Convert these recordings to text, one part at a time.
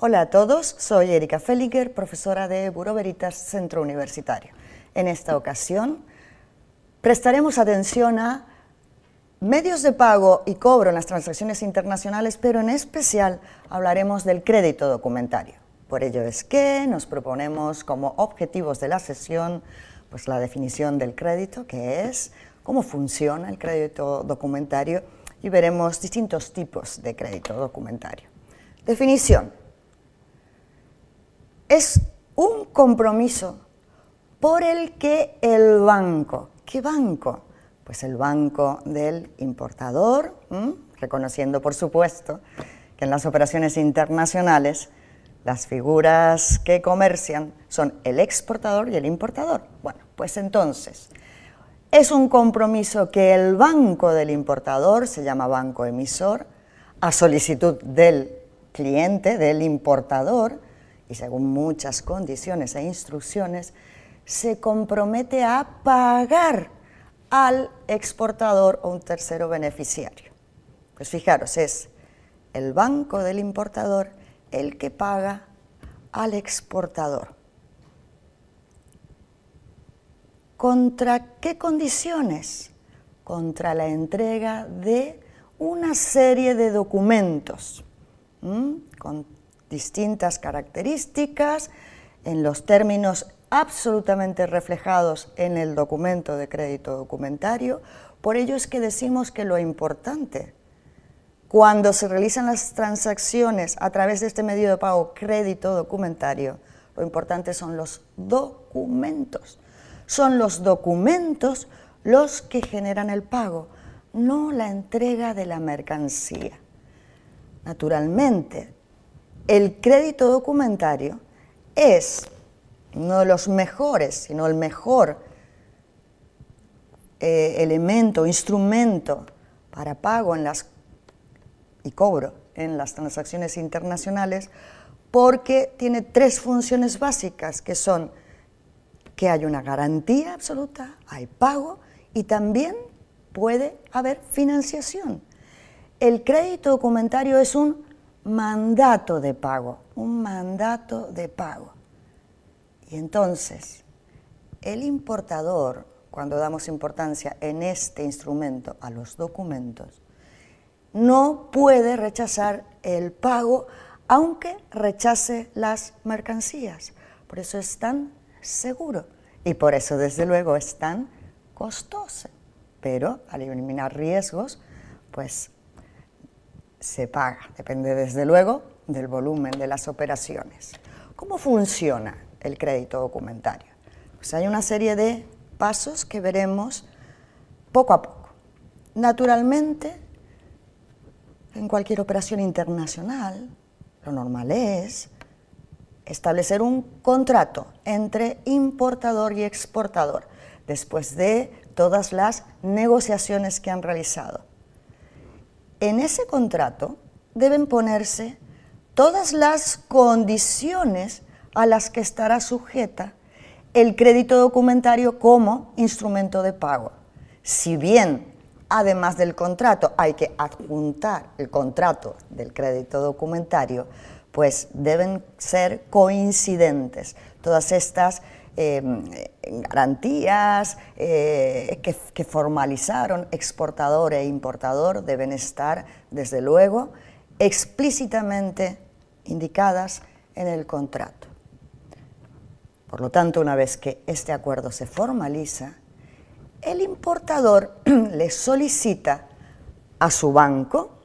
Hola a todos, soy Erika Fellinger, profesora de Bureau Veritas Centro Universitario. En esta ocasión prestaremos atención a medios de pago y cobro en las transacciones internacionales, pero en especial hablaremos del crédito documentario. Por ello es que nos proponemos como objetivos de la sesión pues la definición del crédito, que es cómo funciona el crédito documentario, y veremos distintos tipos de crédito documentario. Definición. Es un compromiso por el que el banco, ¿qué banco? Pues el banco del importador, reconociendo por supuesto que en las operaciones internacionales las figuras que comercian son el exportador y el importador. Bueno, pues entonces es un compromiso que el banco del importador, se llama banco emisor, a solicitud del cliente, del importador, y según muchas condiciones e instrucciones, se compromete a pagar al exportador o un tercero beneficiario. Pues fijaros, es el banco del importador el que paga al exportador. ¿Contra qué condiciones? Contra la entrega de una serie de documentos, con distintas características, en los términos absolutamente reflejados en el documento de crédito documentario. Por ello es que decimos que lo importante, cuando se realizan las transacciones a través de este medio de pago crédito documentario, lo importante son los documentos. Son los documentos los que generan el pago, no la entrega de la mercancía. Naturalmente, el crédito documentario es uno de los mejores, sino el mejor elemento, instrumento para pago y cobro en las transacciones internacionales, porque tiene tres funciones básicas, que son que hay una garantía absoluta, hay pago y también puede haber financiación. El crédito documentario es un mandato de pago, un mandato de pago. Y entonces, el importador, cuando damos importancia en este instrumento a los documentos, no puede rechazar el pago, aunque rechace las mercancías. Por eso es tan seguro y por eso, desde luego, es tan costoso. Pero al eliminar riesgos, pues se paga, depende desde luego del volumen de las operaciones. ¿Cómo funciona el crédito documentario? Pues hay una serie de pasos que veremos poco a poco. Naturalmente, en cualquier operación internacional, lo normal es establecer un contrato entre importador y exportador, después de todas las negociaciones que han realizado. En ese contrato deben ponerse todas las condiciones a las que estará sujeta el crédito documentario como instrumento de pago. Si bien, además del contrato, hay que adjuntar el contrato del crédito documentario, pues deben ser coincidentes todas estas garantías que formalizaron exportador e importador, deben estar, desde luego, explícitamente indicadas en el contrato. Por lo tanto, una vez que este acuerdo se formaliza, el importador le solicita a su banco,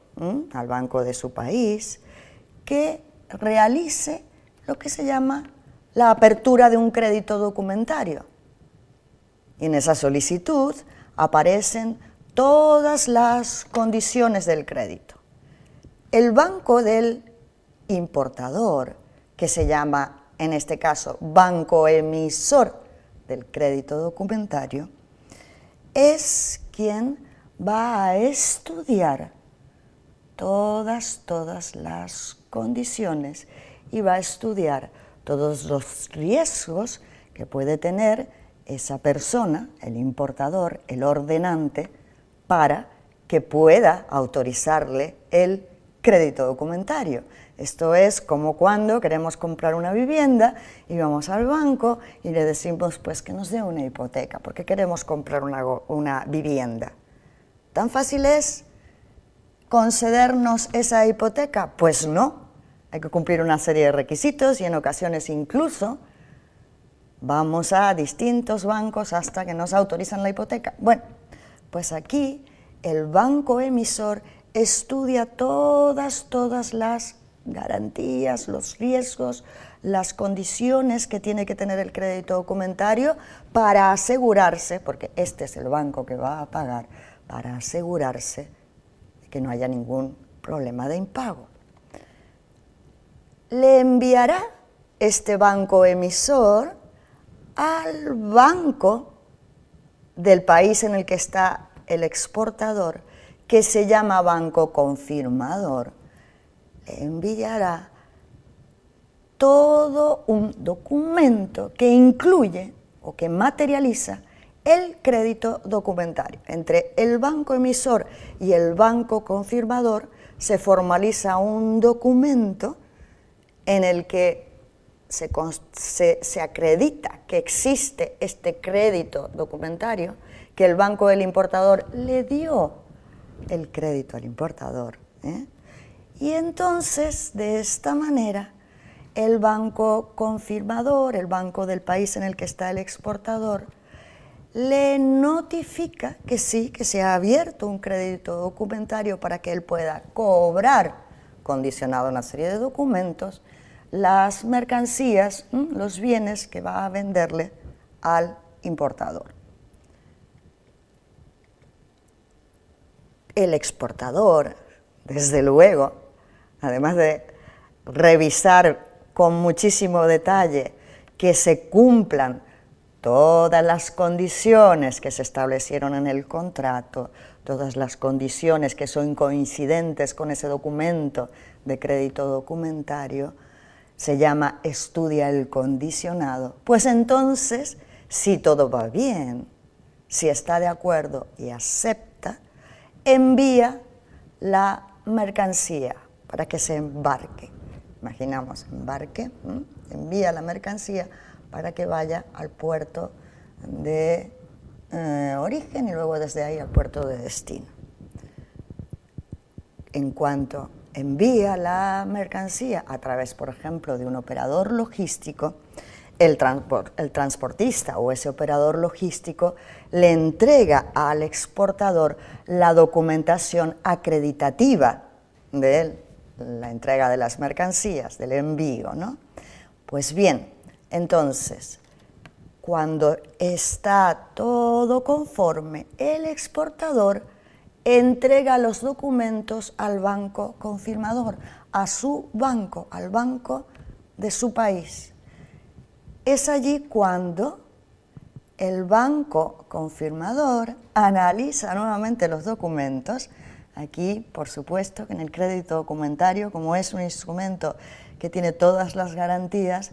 al banco de su país, que realice lo que se llama la apertura de un crédito documentario. Y en esa solicitud aparecen todas las condiciones del crédito. El banco del importador, que se llama en este caso banco emisor del crédito documentario, es quien va a estudiar todas las condiciones y va a estudiar todos los riesgos que puede tener esa persona, el importador, el ordenante, para que pueda autorizarle el crédito documentario. Esto es como cuando queremos comprar una vivienda y vamos al banco y le decimos pues que nos dé una hipoteca porque queremos comprar una vivienda. ¿Tan fácil es concedernos esa hipoteca? Pues no, hay que cumplir una serie de requisitos y en ocasiones incluso vamos a distintos bancos hasta que nos autorizan la hipoteca. Bueno, pues aquí el banco emisor estudia todas las garantías, los riesgos, las condiciones que tiene que tener el crédito documentario para asegurarse, porque este es el banco que va a pagar, para asegurarse de que no haya ningún problema de impago. Le enviará este banco emisor al banco del país en el que está el exportador, que se llama banco confirmador, le enviará todo un documento que incluye o que materializa el crédito documentario. Entre el banco emisor y el banco confirmador se formaliza un documento en el que se acredita que existe este crédito documentario, que el banco del importador le dio el crédito al importador, y entonces de esta manera el banco confirmador, el banco del país en el que está el exportador, le notifica que sí, que se ha abierto un crédito documentario para que él pueda cobrar, condicionado a una serie de documentos, las mercancías, los bienes que va a venderle al importador. El exportador, desde luego, además de revisar con muchísimo detalle que se cumplan todas las condiciones que se establecieron en el contrato, todas las condiciones que son coincidentes con ese documento de crédito documentario, se llama estudia el condicionado. Pues entonces, si todo va bien, si está de acuerdo y acepta, envía la mercancía para que se embarque. Imaginamos, embarque, envía la mercancía para que vaya al puerto de origen y luego desde ahí al puerto de destino. En cuanto envía la mercancía a través, por ejemplo, de un operador logístico, el transportista o ese operador logístico le entrega al exportador la documentación acreditativa de la entrega de las mercancías, del envío, ¿no? Pues bien, entonces, cuando está todo conforme, el exportador entrega los documentos al banco confirmador, a su banco, al banco de su país. Es allí cuando el banco confirmador analiza nuevamente los documentos. Aquí, por supuesto, que en el crédito documentario, como es un instrumento que tiene todas las garantías,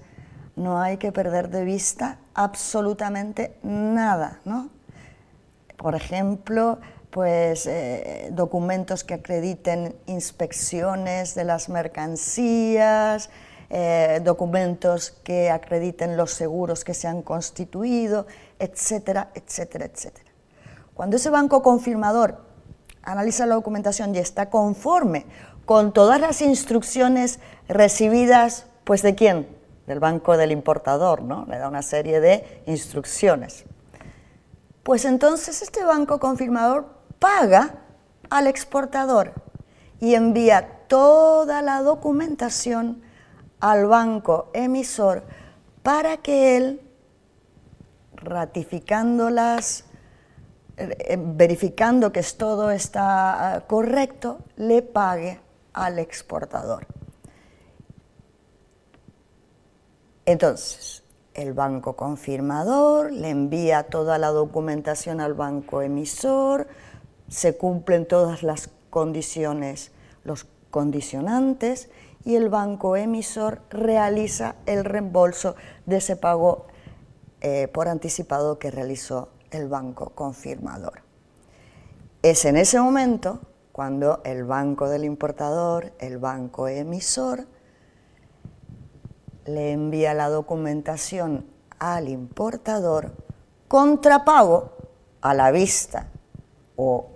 no hay que perder de vista absolutamente nada, ¿no? Por ejemplo, pues documentos que acrediten inspecciones de las mercancías, documentos que acrediten los seguros que se han constituido, etcétera, etcétera, etcétera. Cuando ese banco confirmador analiza la documentación y está conforme con todas las instrucciones recibidas, pues ¿de quién? Del banco del importador, ¿no? Le da una serie de instrucciones. Pues entonces este banco confirmador paga al exportador y envía toda la documentación al banco emisor para que él, ratificándolas, verificando que todo está correcto, le pague al exportador. Entonces, el banco confirmador le envía toda la documentación al banco emisor, se cumplen todas las condiciones, los condicionantes, y el banco emisor realiza el reembolso de ese pago por anticipado que realizó el banco confirmador. Es en ese momento cuando el banco del importador, el banco emisor, le envía la documentación al importador contra pago a la vista o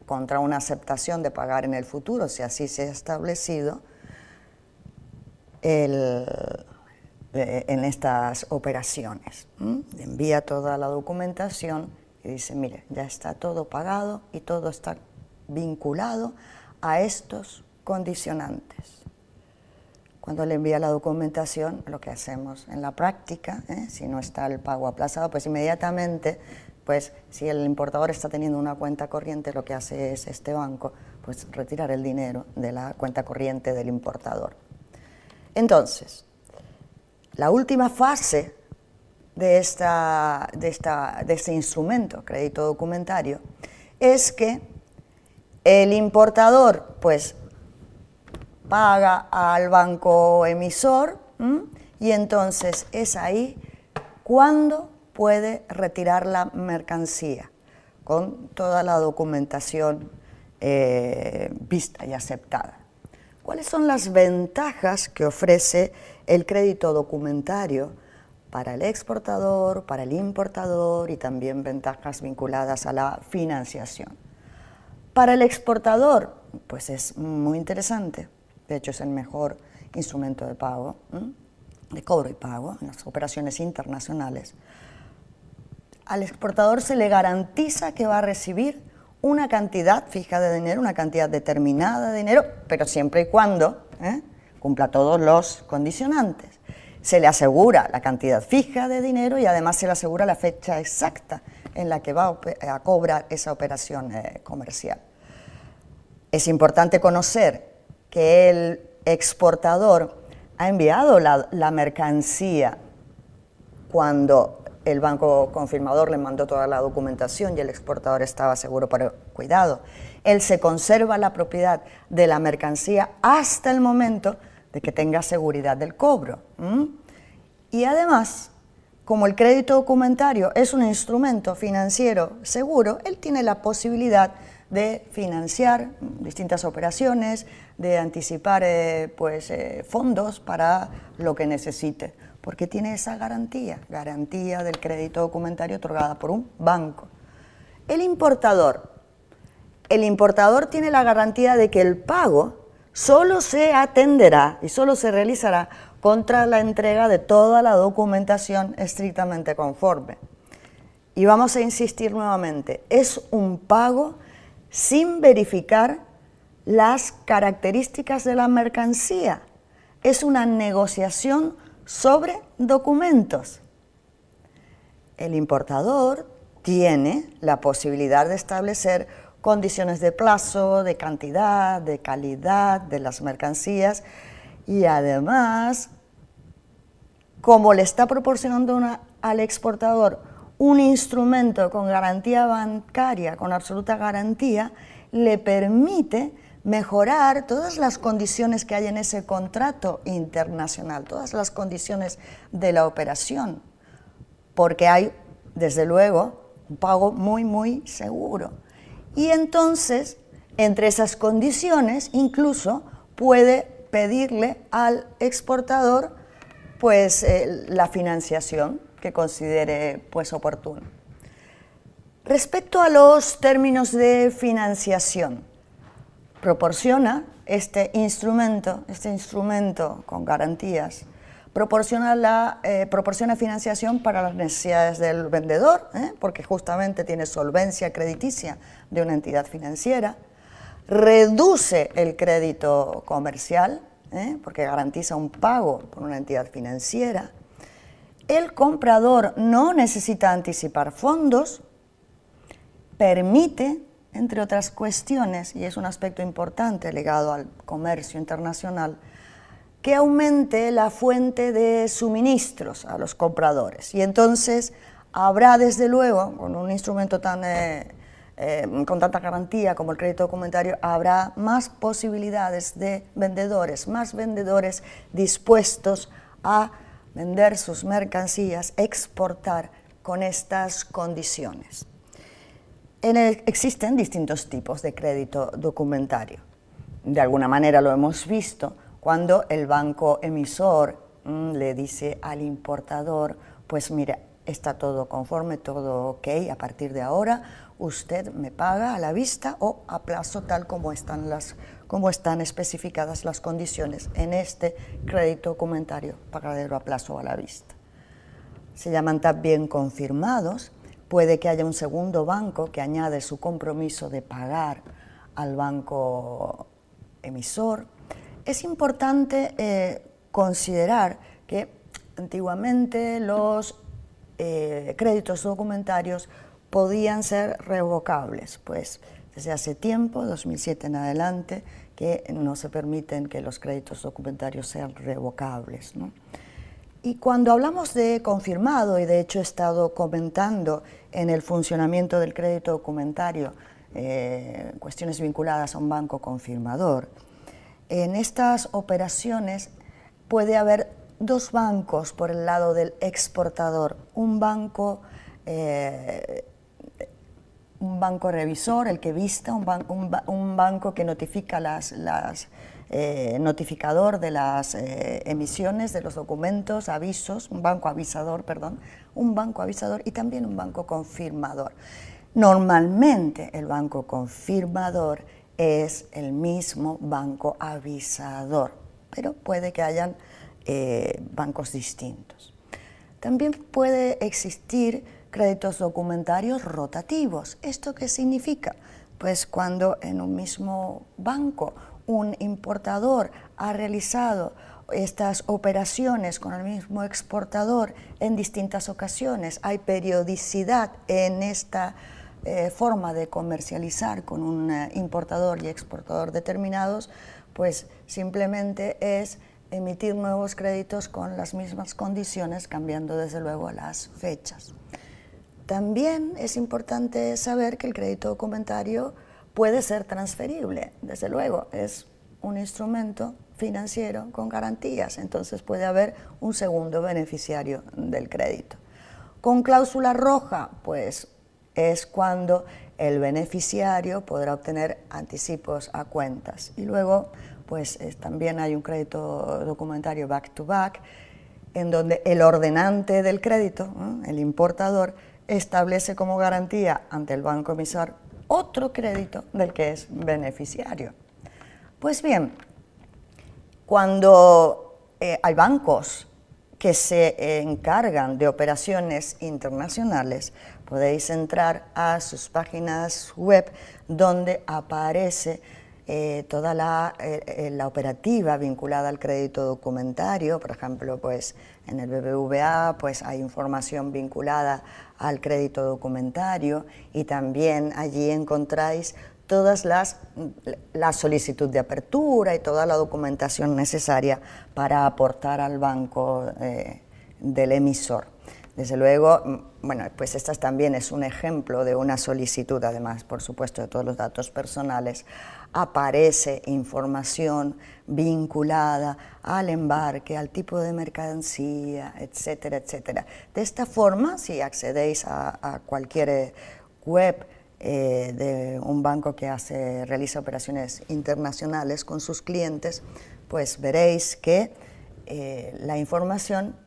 contra una aceptación de pagar en el futuro, si así se ha establecido, en estas operaciones. Le envía toda la documentación y dice, mire, ya está todo pagado y todo está vinculado a estos condicionantes. Cuando le envía la documentación, lo que hacemos en la práctica, si no está el pago aplazado, pues inmediatamente, pues si el importador está teniendo una cuenta corriente, lo que hace es este banco, pues retirar el dinero de la cuenta corriente del importador. Entonces, la última fase de este instrumento, crédito documentario, es que el importador, pues, paga al banco emisor, y entonces es ahí cuando puede retirar la mercancía con toda la documentación vista y aceptada. ¿Cuáles son las ventajas que ofrece el crédito documentario para el exportador, para el importador y también ventajas vinculadas a la financiación? Para el exportador, pues es muy interesante. De hecho, es el mejor instrumento de pago, de cobro y pago en las operaciones internacionales. Al exportador se le garantiza que va a recibir una cantidad fija de dinero, una cantidad determinada de dinero, pero siempre y cuando cumpla todos los condicionantes. Se le asegura la cantidad fija de dinero y además se le asegura la fecha exacta en la que va a cobrar esa operación comercial. Es importante conocer que el exportador ha enviado la mercancía cuando el banco confirmador le mandó toda la documentación y el exportador estaba seguro, pero cuidado, él se conserva la propiedad de la mercancía hasta el momento de que tenga seguridad del cobro. Y además, como el crédito documentario es un instrumento financiero seguro, él tiene la posibilidad de financiar distintas operaciones, de anticipar fondos para lo que necesite, porque tiene esa garantía del crédito documentario otorgada por un banco. El importador tiene la garantía de que el pago solo se atenderá y solo se realizará contra la entrega de toda la documentación estrictamente conforme. Y vamos a insistir nuevamente, es un pago sin verificar las características de la mercancía. Es una negociación sobre documentos. El importador tiene la posibilidad de establecer condiciones de plazo, de cantidad, de calidad de las mercancías y además, como le está proporcionando al exportador un instrumento con garantía bancaria, con absoluta garantía, le permite mejorar todas las condiciones que hay en ese contrato internacional, todas las condiciones de la operación, porque hay, desde luego, un pago muy, muy seguro. Y entonces, entre esas condiciones, incluso puede pedirle al exportador la financiación que considere oportuno. Respecto a los términos de financiación, proporciona este instrumento con garantías, proporciona financiación para las necesidades del vendedor, porque justamente tiene solvencia crediticia de una entidad financiera, reduce el crédito comercial, porque garantiza un pago por una entidad financiera. El comprador no necesita anticipar fondos, permite, entre otras cuestiones, y es un aspecto importante ligado al comercio internacional, que aumente la fuente de suministros a los compradores. Y entonces habrá, desde luego, con un instrumento con tanta garantía como el crédito documentario, habrá más posibilidades de vendedores, más vendedores dispuestos a vender sus mercancías, exportar con estas condiciones. Existen distintos tipos de crédito documentario. De alguna manera lo hemos visto cuando el banco emisor le dice al importador, pues mira, está todo conforme, todo ok, a partir de ahora usted me paga a la vista o a plazo tal como están especificadas las condiciones en este crédito documentario, pagadero a plazo o a la vista. Se llaman también confirmados. Puede que haya un segundo banco que añade su compromiso de pagar al banco emisor. Es importante considerar que antiguamente los créditos documentarios podían ser revocables, pues desde hace tiempo, 2007 en adelante, que no se permiten que los créditos documentarios sean revocables, ¿no? Y cuando hablamos de confirmado, y de hecho he estado comentando en el funcionamiento del crédito documentario cuestiones vinculadas a un banco confirmador, en estas operaciones puede haber dos bancos por el lado del exportador, un banco revisor, el que vista, un banco que notifica notificador de las emisiones de los documentos, avisos, un banco avisador y también un banco confirmador. Normalmente el banco confirmador es el mismo banco avisador, pero puede que hayan bancos distintos. También puede existir créditos documentarios rotativos. ¿Esto qué significa? Pues cuando en un mismo banco un importador ha realizado estas operaciones con el mismo exportador en distintas ocasiones, hay periodicidad en esta forma de comercializar con un importador y exportador determinados, pues simplemente es emitir nuevos créditos con las mismas condiciones, cambiando desde luego las fechas. También es importante saber que el crédito documentario puede ser transferible, desde luego, es un instrumento financiero con garantías, entonces puede haber un segundo beneficiario del crédito. Con cláusula roja, pues es cuando el beneficiario podrá obtener anticipos a cuentas. Y luego, pues también hay un crédito documentario back-to-back, en donde el ordenante del crédito, el importador, establece como garantía ante el banco emisor otro crédito del que es beneficiario. Pues bien, cuando hay bancos que se encargan de operaciones internacionales, podéis entrar a sus páginas web donde aparece toda la operativa vinculada al crédito documentario. Por ejemplo, pues en el BBVA pues hay información vinculada al crédito documentario, y también allí encontráis todas la solicitud de apertura y toda la documentación necesaria para aportar al banco del emisor. Desde luego, bueno, pues esta también es un ejemplo de una solicitud, además, por supuesto, de todos los datos personales. Aparece información vinculada al embarque, al tipo de mercancía, etcétera, etcétera. De esta forma, si accedéis a cualquier web de un banco que realiza operaciones internacionales con sus clientes, pues veréis que la información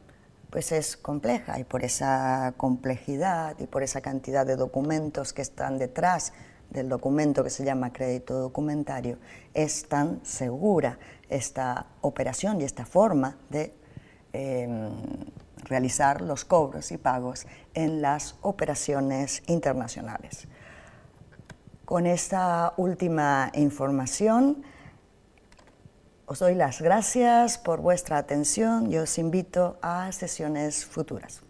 pues es compleja, y por esa complejidad y por esa cantidad de documentos que están detrás del documento que se llama crédito documentario, es tan segura esta operación y esta forma de realizar los cobros y pagos en las operaciones internacionales. Con esta última información os doy las gracias por vuestra atención y os invito a sesiones futuras.